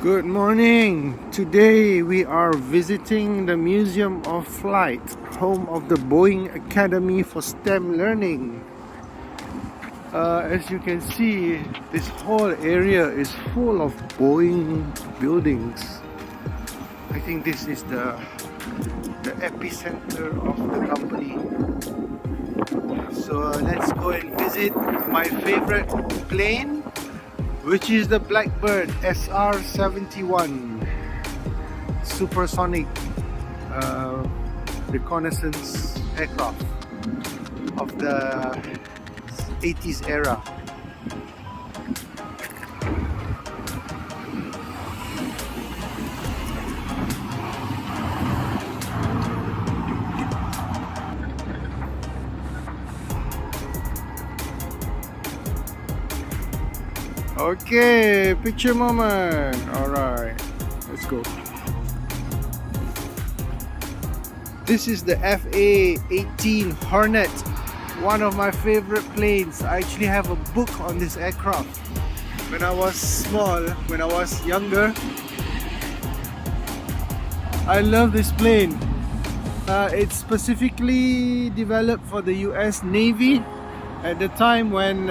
Good morning. Today we are visiting the Museum of Flight, home of the Boeing Academy for STEM Learning. As you can see, this whole area is full of Boeing buildings. I think this is the epicenter of the company. So let's go and visit my favorite plane, which is the Blackbird SR-71 supersonic reconnaissance aircraft of the 80s era. Okay, picture moment. Alright, let's go. This is the FA-18 Hornet, one of my favorite planes. I actually have a book on this aircraft. When I was small, when I was younger, I love this plane. It's specifically developed for the US Navy at the time when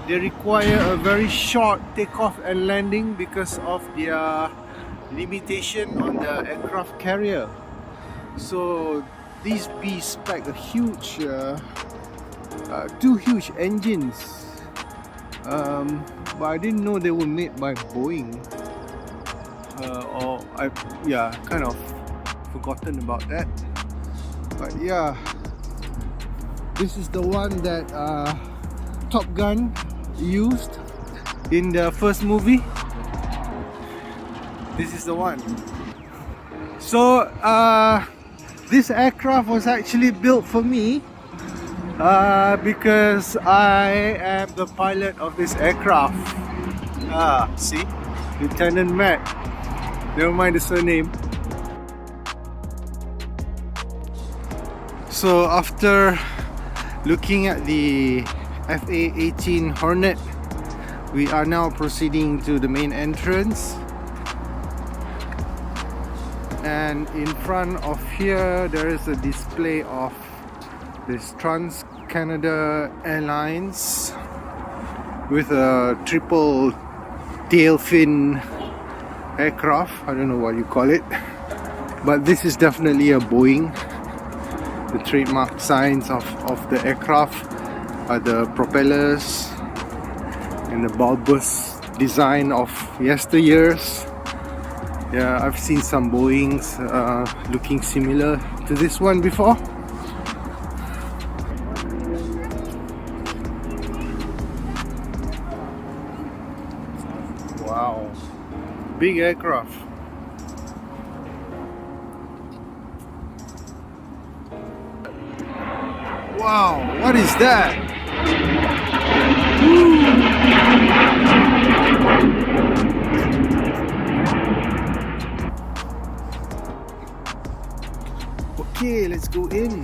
they require a very short takeoff and landing because of their limitation on the aircraft carrier. So these beasts pack a huge, two huge engines, but I didn't know they were made by Boeing. Kind of forgotten about that. But yeah, this is the one that Top Gun used in the first movie. This is the one. So this aircraft was actually built for me because I am the pilot of this aircraft. See? Lieutenant Matt. Never mind the surname. So after looking at the FA-18 Hornet, we are now proceeding to the main entrance. And in front of here there is a display of this Trans-Canada Airlines with a triple tail fin aircraft. I don't know what you call it, but this is definitely a Boeing. The trademark signs of the aircraft are the propellers and the bulbous design of yesteryears. Yeah, I've seen some Boeings looking similar to this one before. Wow, big aircraft. Wow, what is that? Okay, let's go in.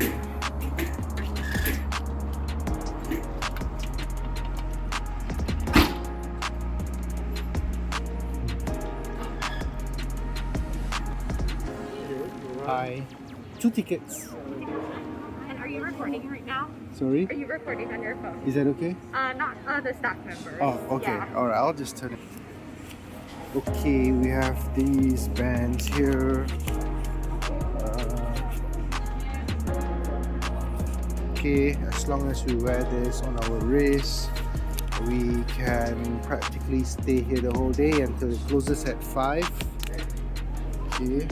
Hi. 2 tickets. And are you recording right now? Sorry? Are you recording on your phone? Is that okay? Not the staff members. Oh, okay. Yeah. Alright, I'll just turn it. Okay, we have these bands here. Okay, as long as we wear this on our wrist, we can practically stay here the whole day until it closes at 5. Okay.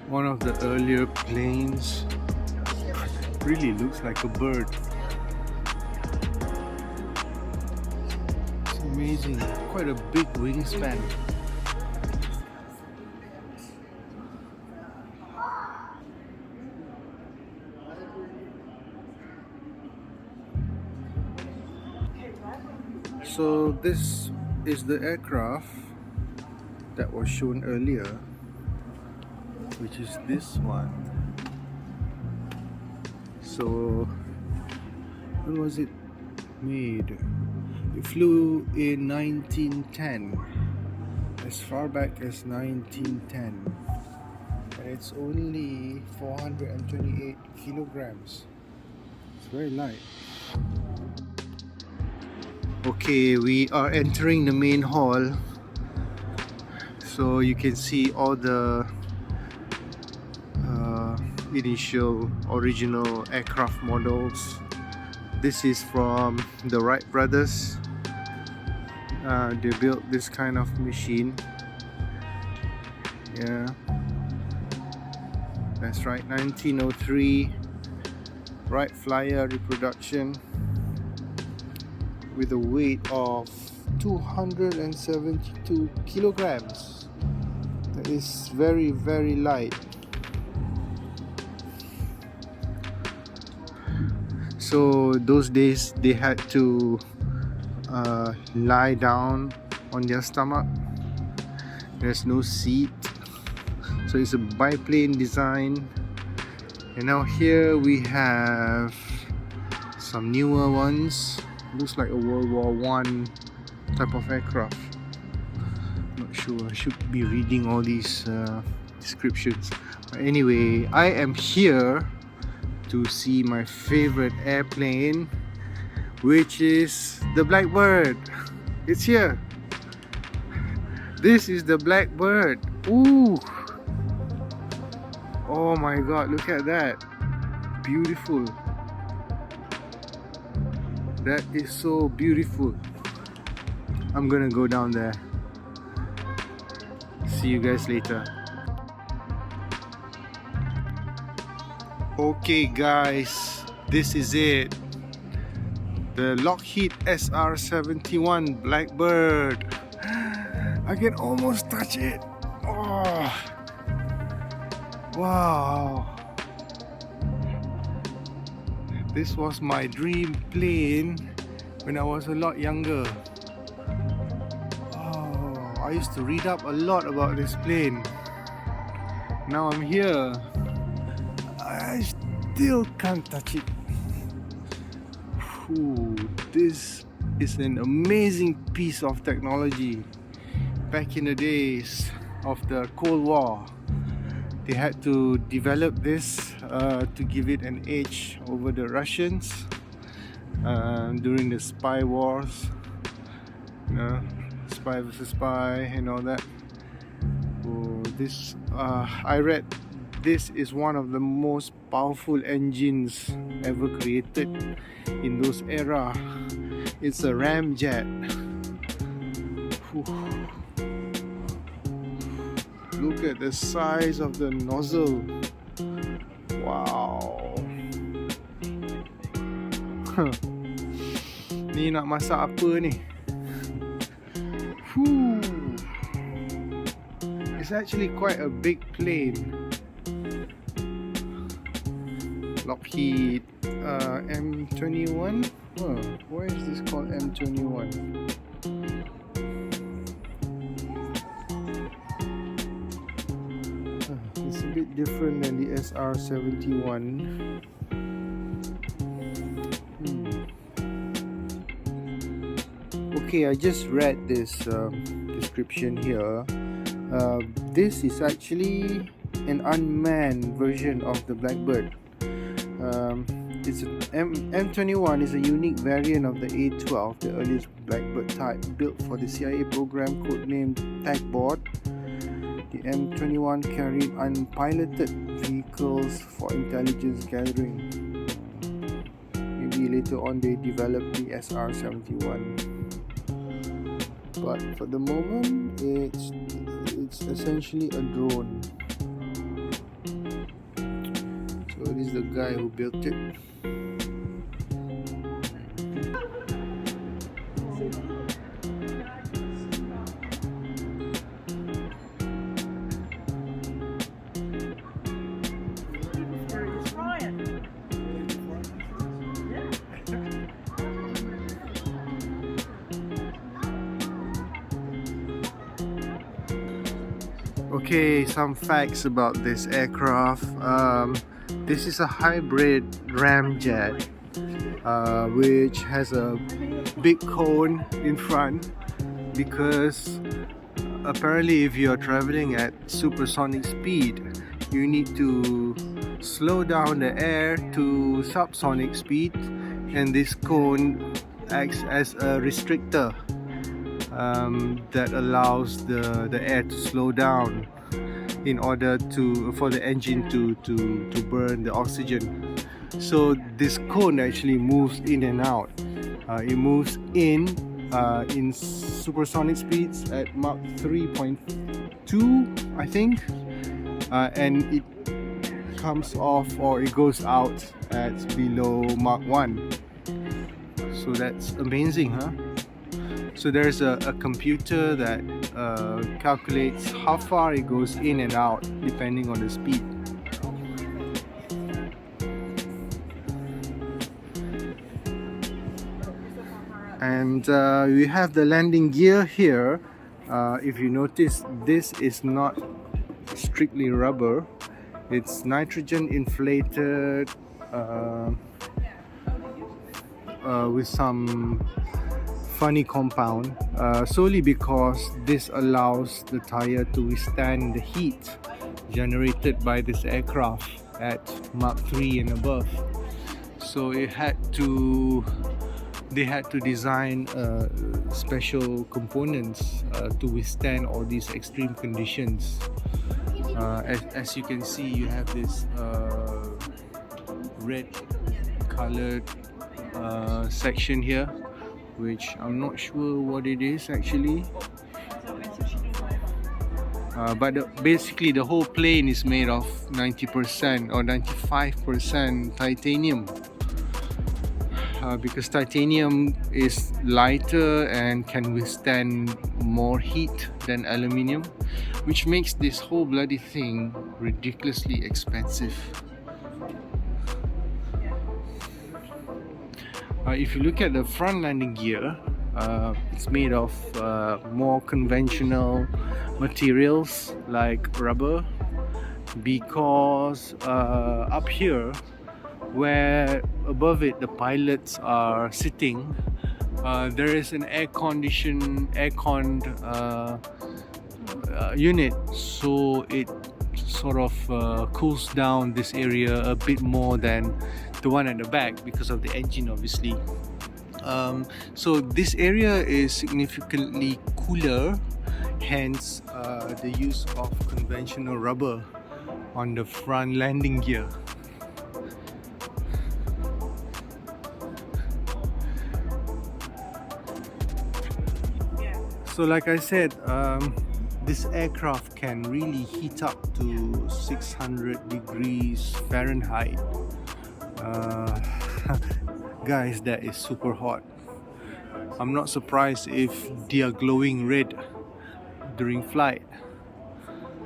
One of the earlier planes really looks like a bird. It's amazing, quite a big wingspan. So this is the aircraft that was shown earlier, which is this one. So when was it made? It flew in 1910, as far back as 1910, and it's only 428 kilograms. It's very light. Okay, we are entering the main hall, so you can see all the initial original aircraft models. This is from the Wright brothers. They built this kind of machine. Yeah, that's right, 1903 Wright Flyer reproduction with a weight of 272 kilograms. That is very, very light. So those days they had to lie down on their stomach. There's no seat, so it's a biplane design. And now here we have some newer ones. Looks like a World War I type of aircraft. Not sure, I should be reading all these descriptions. But anyway, I am here to see my favorite airplane, which is the Blackbird. It's here. This is the Blackbird. Ooh! Oh my god, look at that. Beautiful. That is so beautiful. I'm gonna go down there. See you guys later. Okay guys, this is it. The Lockheed SR-71 Blackbird. I can almost touch it. Oh, wow. This was my dream plane when I was a lot younger. Oh, I used to read up a lot about this plane. Now I'm here. I still can't touch it. Ooh, this is an amazing piece of technology. Back in the days of the Cold War, they had to develop this to give it an edge over the Russians during the spy wars, you know, spy versus spy and all that. Oh, this I read this is one of the most powerful engines ever created in those era. It's a ramjet. Whew. Look at the size of the nozzle. Wow. Ni nak masak apa ni? Whew. It's actually quite a big plane. Lockheed M21. Oh, why is this called M21? It's a bit different than the SR-71. Okay, I just read this description here. This is actually an unmanned version of the Blackbird. It's M21 is a unique variant of the A-12, the earliest Blackbird type built for the CIA program codenamed Tagboard. The M21 carried unpiloted vehicles for intelligence gathering. Maybe later on they developed the SR-71. But for the moment, it's essentially a drone. So this is the guy who built it. Okay, some facts about this aircraft. This is a hybrid ramjet, which has a big cone in front because apparently if you're traveling at supersonic speed, you need to slow down the air to subsonic speed, and this cone acts as a restrictor that allows the air to slow down in order for the engine to burn the oxygen. So this cone actually moves in and out. It moves in supersonic speeds at Mach 3.2, I think, and it comes off, or it goes out at below Mach 1. So that's amazing, huh? So there's a computer that calculates how far it goes in and out depending on the speed. And we have the landing gear here. If you notice, this is not strictly rubber. It's nitrogen inflated with some funny compound, solely because this allows the tire to withstand the heat generated by this aircraft at Mach 3 and above. So they had to design special components to withstand all these extreme conditions. As you can see, you have this red colored section here, which I'm not sure what it is actually, but basically the whole plane is made of 90% or 95% titanium, because titanium is lighter and can withstand more heat than aluminium, which makes this whole bloody thing ridiculously expensive. If you look at the front landing gear, it's made of more conventional materials like rubber, because up here, where above it the pilots are sitting, there is an air-conned unit, so it sort of cools down this area a bit more than the one at the back because of the engine, obviously. So this area is significantly cooler, hence the use of conventional rubber on the front landing gear. So like I said, this aircraft can really heat up to 600 degrees Fahrenheit. Guys, that is super hot. I'm not surprised if they are glowing red during flight.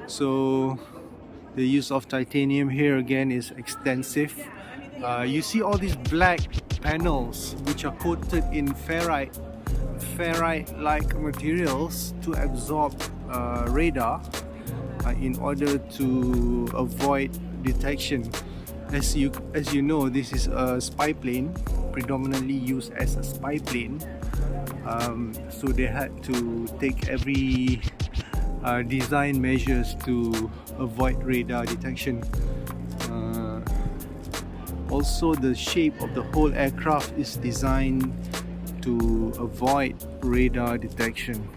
So the use of titanium here again is extensive. You see all these black panels which are coated in ferrite-like materials to absorb radar in order to avoid detection. As you know, this is a spy plane, predominantly used as a spy plane. So they had to take every design measures to avoid radar detection. Also, the shape of the whole aircraft is designed to avoid radar detection.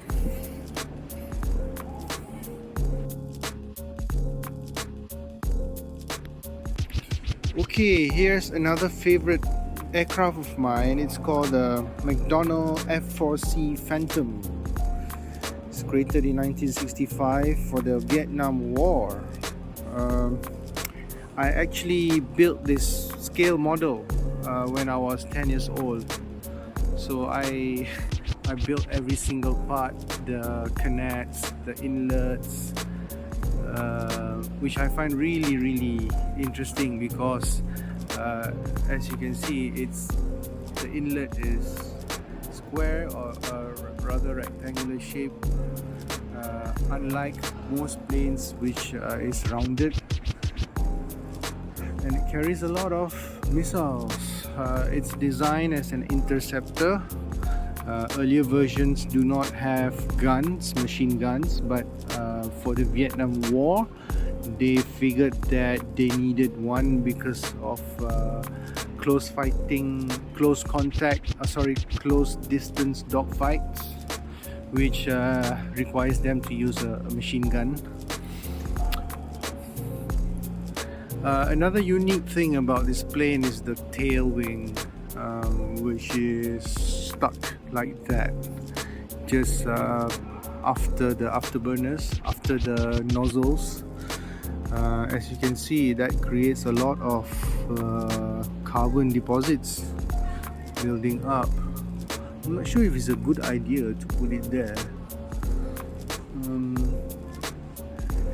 Okay, here's another favorite aircraft of mine. It's called the McDonnell F-4C Phantom. It's created in 1965 for the Vietnam War. I actually built this scale model when I was 10 years old. So I built every single part, the canets, the inlets, which I find really interesting because as you can see, the inlet is square or rather rectangular shape, unlike most planes which is rounded, and it carries a lot of missiles. It's designed as an interceptor. Earlier versions do not have guns, machine guns, but for the Vietnam War they figured that they needed one because of close fighting, close distance dogfights, which requires them to use a machine gun. Another unique thing about this plane is the tail wing, which is stuck like that, just after the afterburners, after the nozzles. As you can see, that creates a lot of carbon deposits building up. I'm not sure if it's a good idea to put it there. And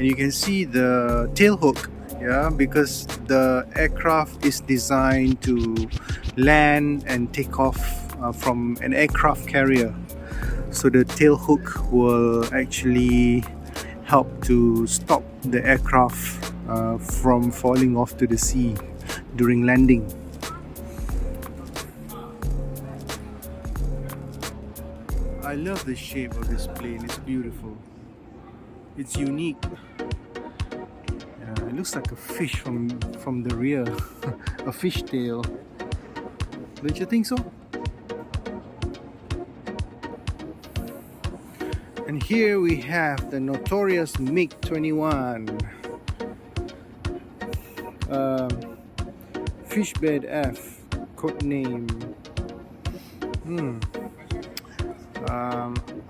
you can see the tail hook, yeah, because the aircraft is designed to land and take off from an aircraft carrier. So the tail hook will actually help to stop the aircraft from falling off to the sea during landing. I love the shape of this plane. It's beautiful. It's unique. It looks like a fish from the rear. A fish tail. Don't you think so? And here we have the notorious MiG-21, Fishbed F, code name.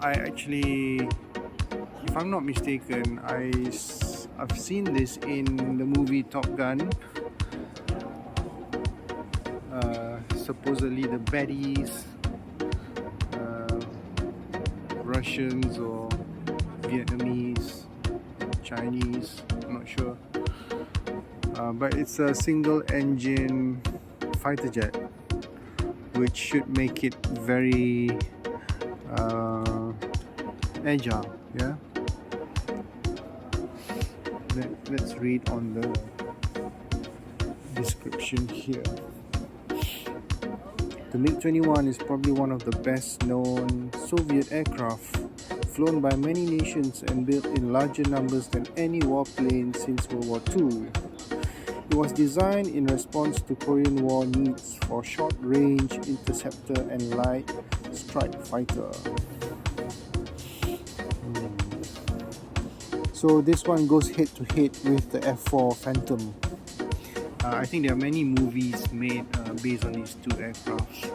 I actually, if I'm not mistaken, I've seen this in the movie Top Gun. Supposedly the baddies, Russians or Vietnamese, Chinese, I'm not sure. But it's a single engine fighter jet, which should make it very agile, yeah. Let's read on the description here. The MiG-21 is probably one of the best known Soviet aircraft, flown by many nations and built in larger numbers than any warplane since World War II. It was designed in response to Korean War needs for short-range interceptor and light strike fighter. So this one goes head-to-head with the F-4 Phantom. I think there are many movies made based on these two aircrafts.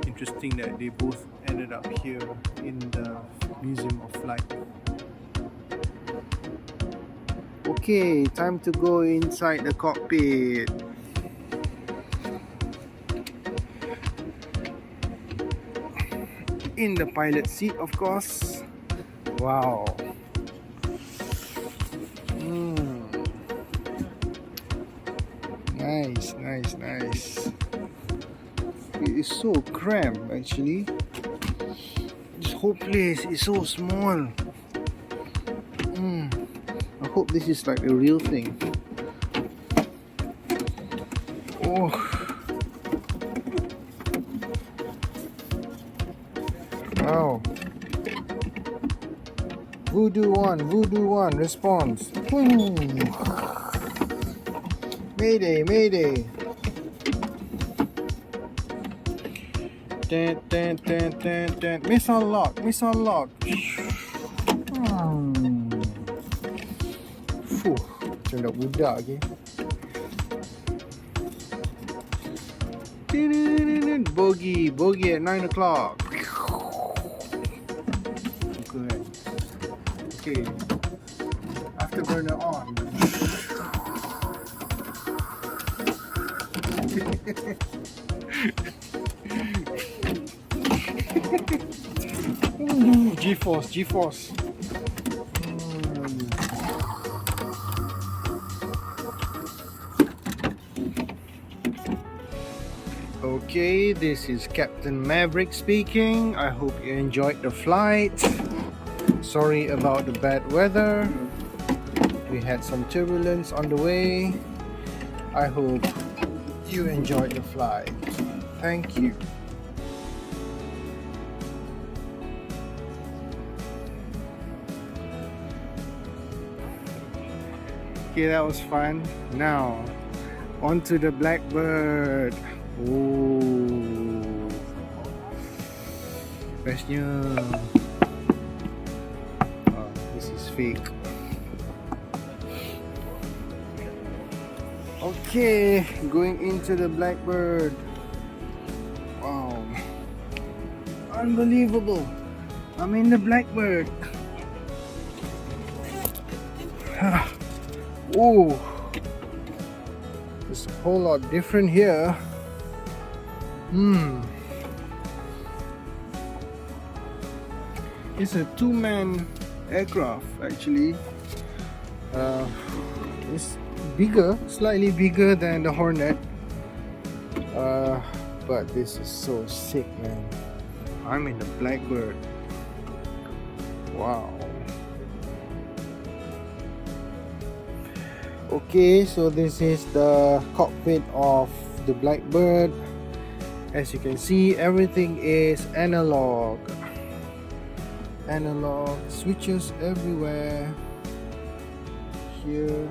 Interesting that they both ended up here in the Museum of Flight. Okay, time to go inside the cockpit. In the pilot seat, of course. Wow. Nice. It is so cramped actually. This whole place is so small. I hope this is like a real thing. Oh. Wow. Voodoo 1, response. Mayday. Missile lock. Macam dah budak ke. Bogey at 9 o'clock. Okay. Afterburner on. G-force. Okay, this is Captain Maverick speaking. I hope you enjoyed the flight. Sorry about the bad weather. We had some turbulence on the way. I hope you enjoyed the flight. Thank you. Okay, that was fun. Now, on to the Blackbird. Oh, bestnya. Oh, this is fake. Okay, going into the Blackbird. Wow, unbelievable. I'm in the Blackbird. Oh, it's a whole lot different here. It's a two-man aircraft actually. It's bigger, slightly bigger than the Hornet. But this is so sick, man. I'm in the Blackbird. Wow. Okay, so this is the cockpit of the Blackbird. As you can see, everything is analog. Analog switches everywhere. Here.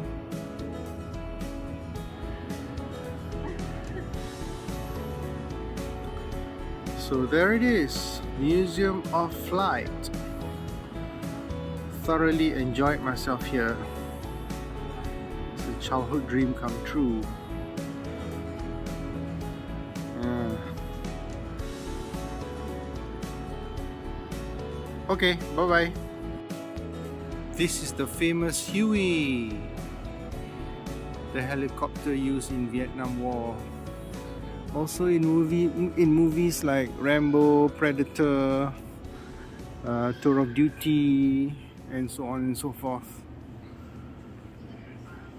So there it is, Museum of Flight. Thoroughly enjoyed myself here. It's a childhood dream come true. Okay, bye-bye. This is the famous Huey, the helicopter used in Vietnam War. Also in movies like Rambo, Predator, Tour of Duty, and so on and so forth.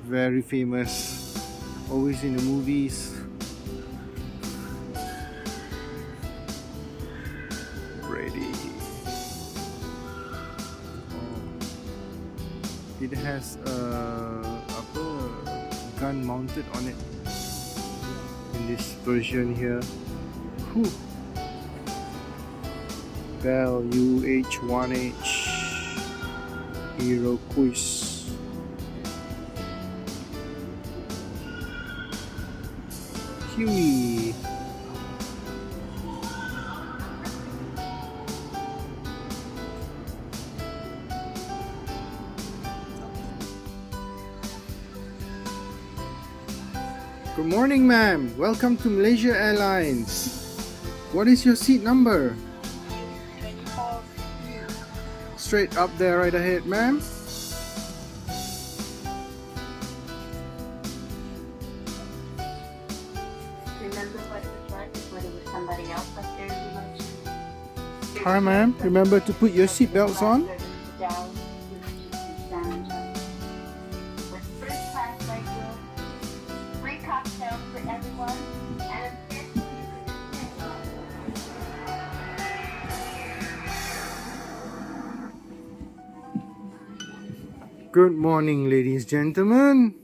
Very famous, always in the movies. Ready. Oh. It has a gun mounted on it. This version here. Whew. Bell UH-1H Hero Quiz. Huey. Good morning, ma'am. Welcome to Malaysia Airlines. What is your seat number? Straight up there, right ahead, ma'am. Remember what it was like when it was somebody else up there you lunch? Hi, ma'am. Remember to put your seat belts on. Good morning, ladies and gentlemen.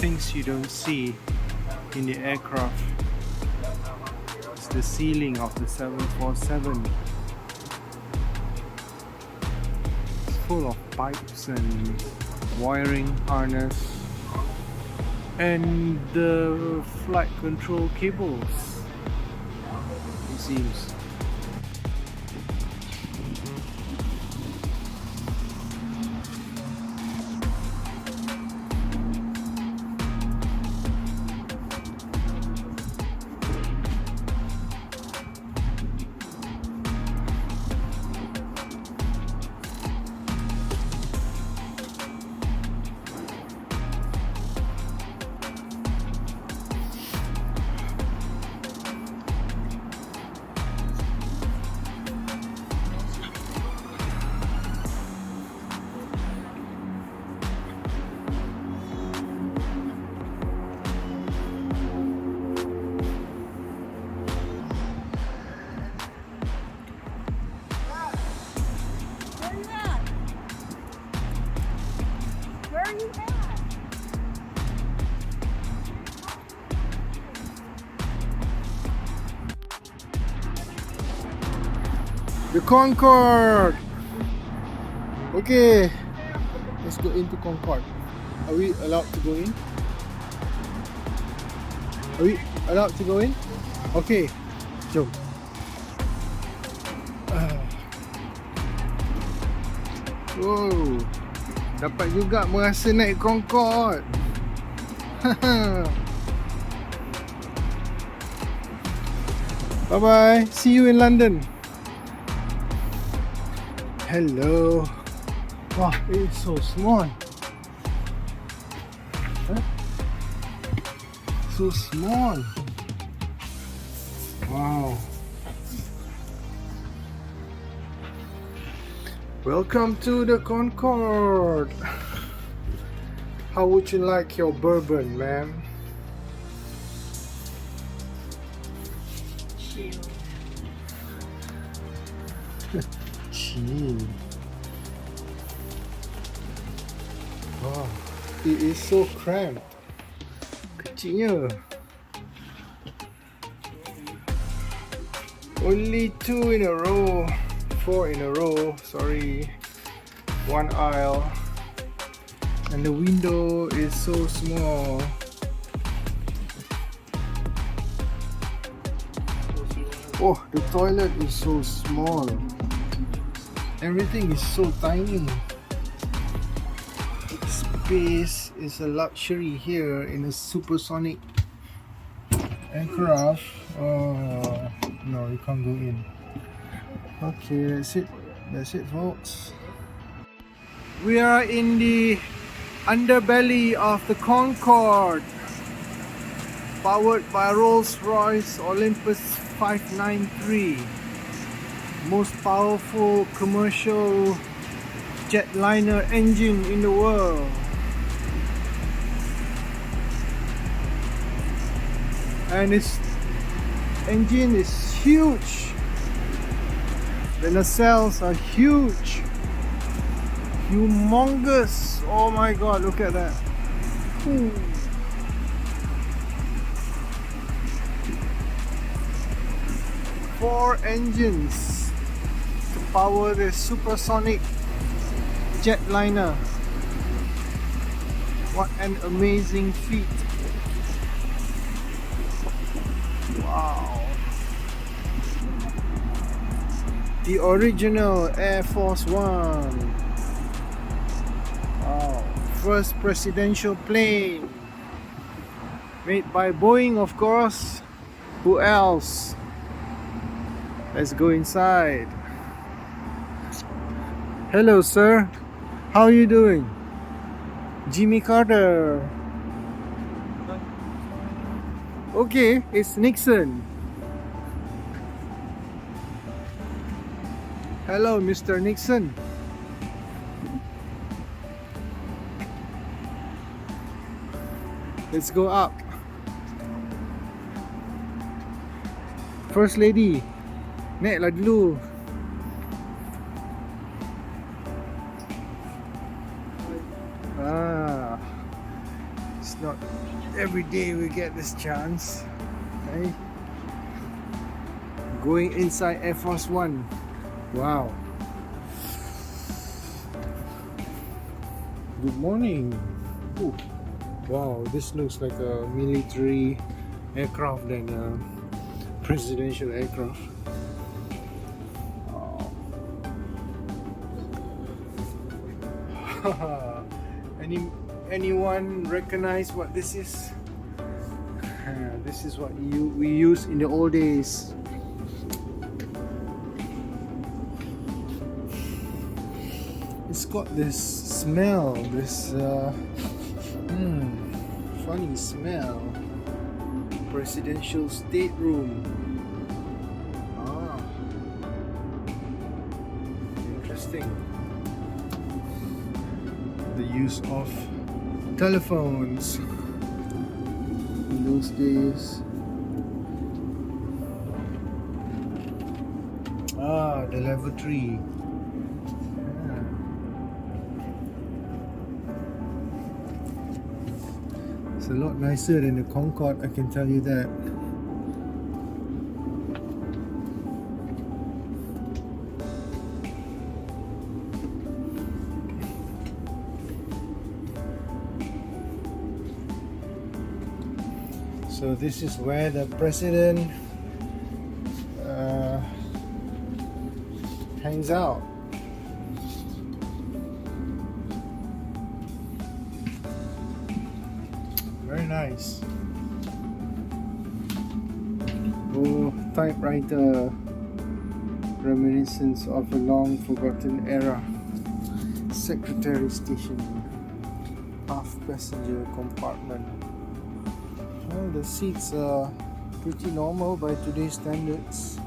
Things you don't see in the aircraft. It's the ceiling of the 747. It's full of pipes and wiring harness and the flight control cables, it seems. The Concorde. Okay, let's go into Concorde. Are we allowed to go in? Are we allowed to go in? Okay, jom. Wow, dapat juga merasa naik Concorde. Bye bye, see you in London. Hello. Wow, it is so small. Huh? So small. Wow. Welcome to the Concorde. How would you like your bourbon, ma'am? Chill. Chill. Wow, it is so cramped. Kecilnya. Only 2 in a row, 4 in a row, sorry. One aisle. And the window is so small. Oh, the toilet is so small. Everything is so tiny. Space is a luxury here in a supersonic aircraft. Oh, no, you can't go in. Okay, that's it. That's it, folks. We are in the underbelly of the Concorde, powered by Rolls-Royce Olympus 593, most powerful commercial jetliner engine in the world. And its engine is huge. The nacelles are huge, humongous. Oh my god, look at that. Ooh. 4 engines to power the supersonic jetliner. What an amazing feat. Wow. The original Air Force One. Wow. First presidential plane. Made by Boeing, of course. Who else? Let's go inside. Hello, sir. How are you doing? Jimmy Carter. Okay, it's Nixon. Hello, Mr. Nixon. Let's go up. First Lady, naiklah dulu. It's not every day we get this chance. Okay? Going inside Air Force One. Wow. Good morning. Ooh. Wow, this looks like a military aircraft than a presidential aircraft. Oh. Anyone recognize what this is? This is what we used in the old days. It's got this smell, this funny smell. Presidential stateroom. Interesting. The use of telephones in those days. The lavatory. It's a lot nicer than the Concorde, I can tell you that. So this is where the president hangs out. Very nice. Oh, typewriter, reminiscence of a long forgotten era. Secretary station, half passenger compartment. Well, the seats are pretty normal by today's standards.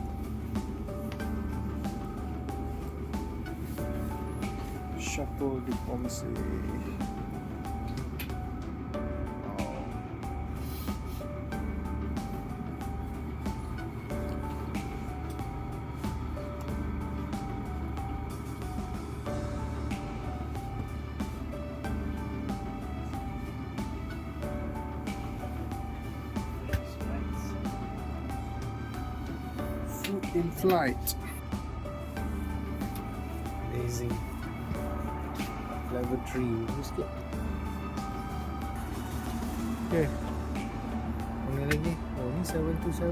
Shuttle diplomacy. Food in flight. Amazing. Lavatory. Sikit. Okay. Mana lagi? Oh, ni 727.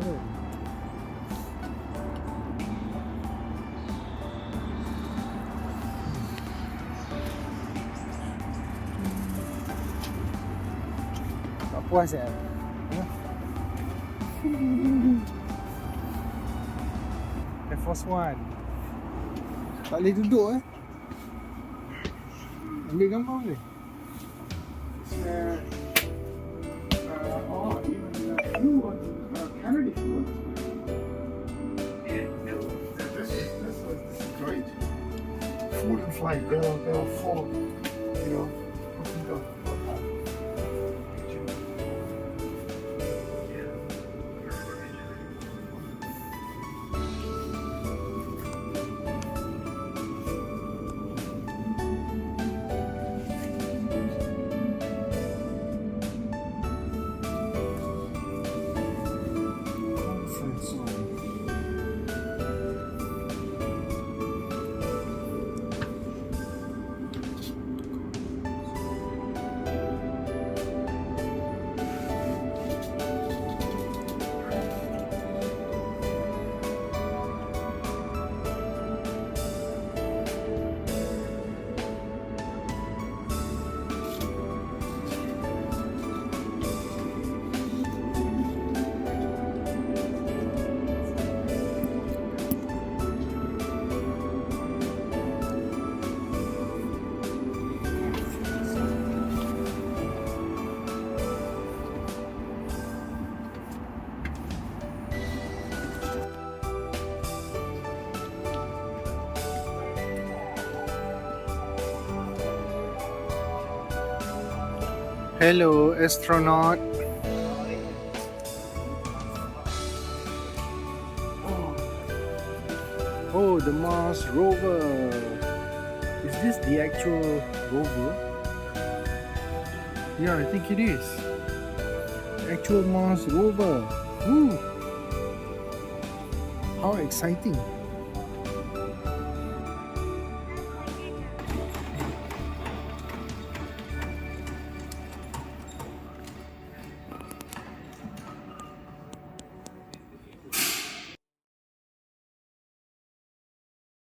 Tak puas ya? Air Force One. Tak boleh duduk Ambil gambar boleh? Oh, even Canada if you want. This is great. Food and flight, they'll fall, you know. Hello, astronaut. Oh, the Mars rover. Is this the actual rover? Yeah, I think it is. Actual Mars rover. Woo! How exciting!